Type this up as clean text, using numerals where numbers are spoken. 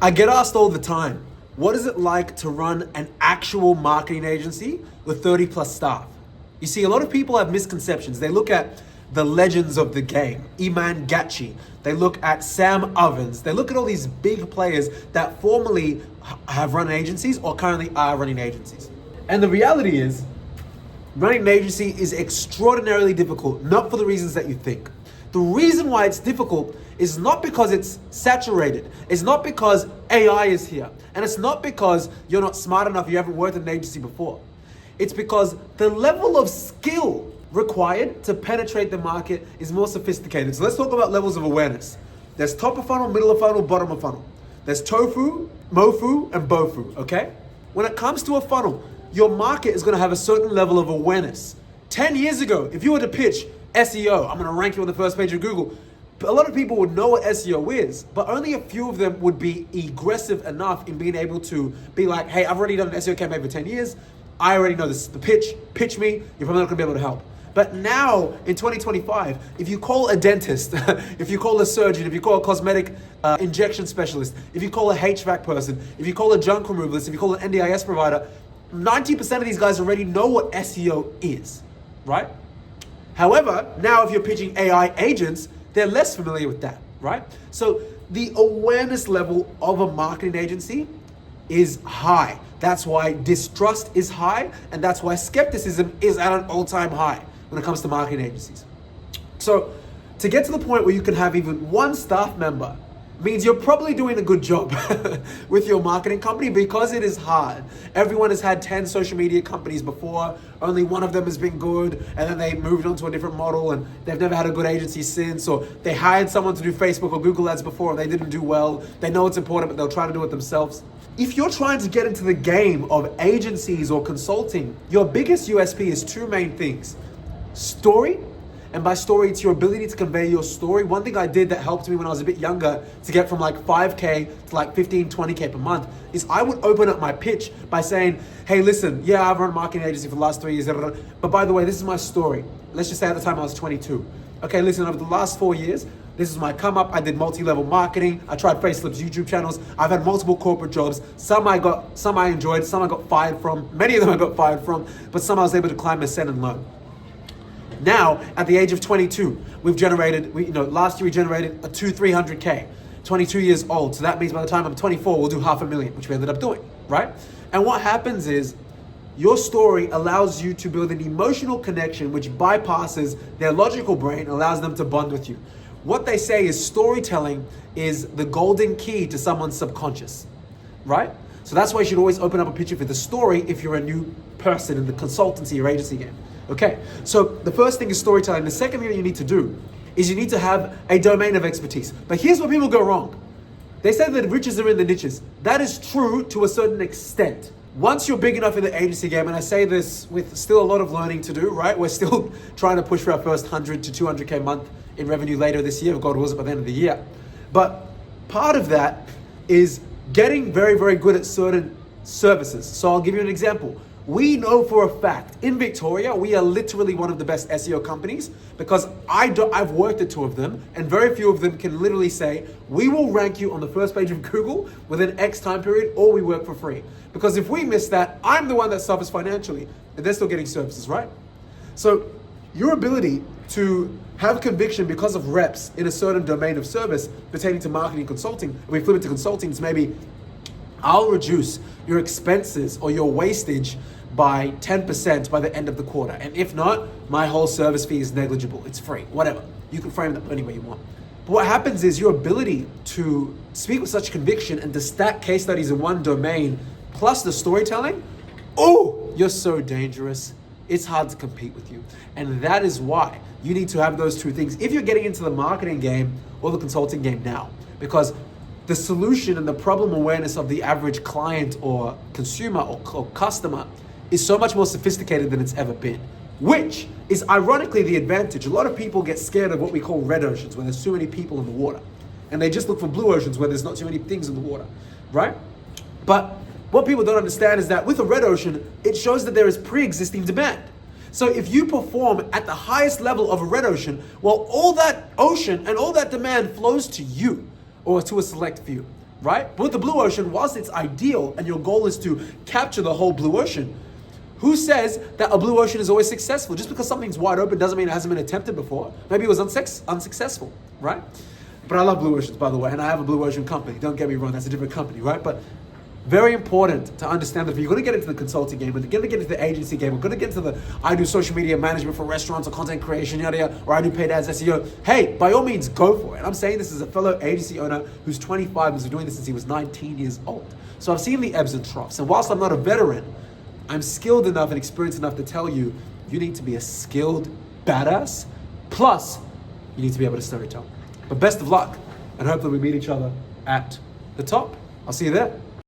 I get asked all the time, what is it like to run an actual marketing agency with 30 plus staff? You see, a lot of people have misconceptions. They look at the legends of the game, Iman Gachi. They look at Sam Ovens. They look at all these big players that formerly have run agencies or currently are running agencies. And the reality is, running an agency is extraordinarily difficult, not for the reasons that you think. The reason why it's difficult is not because it's saturated. It's not because AI is here. And it's not because you're not smart enough, you haven't worked in an agency before. It's because the level of skill required to penetrate the market is more sophisticated. So let's talk about levels of awareness. There's top of funnel, middle of funnel, bottom of funnel. There's tofu, mofu, and bofu, okay? When it comes to a funnel, your market is gonna have a certain level of awareness. 10 years ago, if you were to pitch SEO, I'm gonna rank you on the first page of Google, a lot of people would know what SEO is, but only a few of them would be aggressive enough in being able to be like, hey, I've already done an SEO campaign for 10 years. I already know this, the pitch me, you're probably not gonna be able to help. But now, in 2025, if you call a dentist, if you call a surgeon, if you call a cosmetic injection specialist, if you call a HVAC person, if you call a junk removalist, if you call an NDIS provider, 90% of these guys already know what SEO is, right? However, now if you're pitching AI agents, they're less familiar with that, right? So the awareness level of a marketing agency is high. That's why distrust is high, and that's why skepticism is at an all-time high when it comes to marketing agencies. So to get to the point where you can have even one staff member means you're probably doing a good job with your marketing company, because it is hard. Everyone has had 10 social media companies before, only one of them has been good, and then they moved on to a different model and they've never had a good agency since, or they hired someone to do Facebook or Google ads before and they didn't do well. They know it's important, but they'll try to do it themselves. If you're trying to get into the game of agencies or consulting, your biggest USP is two main things: story, and by story, it's your ability to convey your story. One thing I did that helped me when I was a bit younger to get from like 5K to like 15, 20K per month is I would open up my pitch by saying, hey, listen, yeah, I've run a marketing agency for the last 3 years, but by the way, this is my story. Let's just say at the time I was 22. Okay, listen, over the last 4 years, this is my come up. I did multi-level marketing. I tried Facelip's YouTube channels. I've had multiple corporate jobs. Some I enjoyed, some I got fired from. Many of them I got fired from, but some I was able to climb, ascend, and learn. Now, at the age of 22, last year we generated a 300K, 22 years old. So that means by the time I'm 24, we'll do $500,000, which we ended up doing, right? And what happens is your story allows you to build an emotional connection which bypasses their logical brain, allows them to bond with you. What they say is storytelling is the golden key to someone's subconscious, right? So that's why you should always open up a picture for the story if you're a new person in the consultancy or agency game. Okay, so the first thing is storytelling. The second thing that you need to do is you need to have a domain of expertise. But here's where people go wrong. They say that riches are in the niches. That is true to a certain extent. Once you're big enough in the agency game, and I say this with still a lot of learning to do, right? We're still trying to push for our first 100 to 200K month in revenue later this year, if God wills it by the end of the year. But part of that is getting very, very good at certain services. So I'll give you an example. We know for a fact, in Victoria, we are literally one of the best SEO companies because I've worked at two of them, and very few of them can literally say, we will rank you on the first page of Google within X time period, or we work for free. Because if we miss that, I'm the one that suffers financially, and they're still getting services, right? So your ability to have conviction because of reps in a certain domain of service pertaining to marketing and consulting, and we flip it to consulting, it's maybe, I'll reduce your expenses or your wastage by 10% by the end of the quarter. And if not, my whole service fee is negligible. It's free, whatever. You can frame that any way you want. But what happens is your ability to speak with such conviction and to stack case studies in one domain, plus the storytelling, oh, you're so dangerous. It's hard to compete with you. And that is why you need to have those two things if you're getting into the marketing game or the consulting game now. Because the solution and the problem awareness of the average client or consumer or customer is so much more sophisticated than it's ever been, which is ironically the advantage. A lot of people get scared of what we call red oceans, where there's too many people in the water. And they just look for blue oceans where there's not too many things in the water, right? But what people don't understand is that with a red ocean, it shows that there is pre-existing demand. So if you perform at the highest level of a red ocean, well, all that ocean and all that demand flows to you or to a select few, right? But with the blue ocean, whilst it's ideal and your goal is to capture the whole blue ocean, who says that a blue ocean is always successful? Just because something's wide open doesn't mean it hasn't been attempted before. Maybe it was unsuccessful, right? But I love blue oceans, by the way, and I have a blue ocean company. Don't get me wrong, that's a different company, right? But very important to understand that if you're going to get into the consulting game, or you're going to get into the agency game, or going to get into the, I do social media management for restaurants or content creation, yada yada, or I do paid ads, SEO, hey, by all means, go for it. And I'm saying this as a fellow agency owner who's 25 and has been doing this since he was 19 years old. So I've seen the ebbs and troughs. And whilst I'm not a veteran, I'm skilled enough and experienced enough to tell you, you need to be a skilled badass, plus you need to be able to storytell. But best of luck, and hopefully we meet each other at the top. I'll see you there.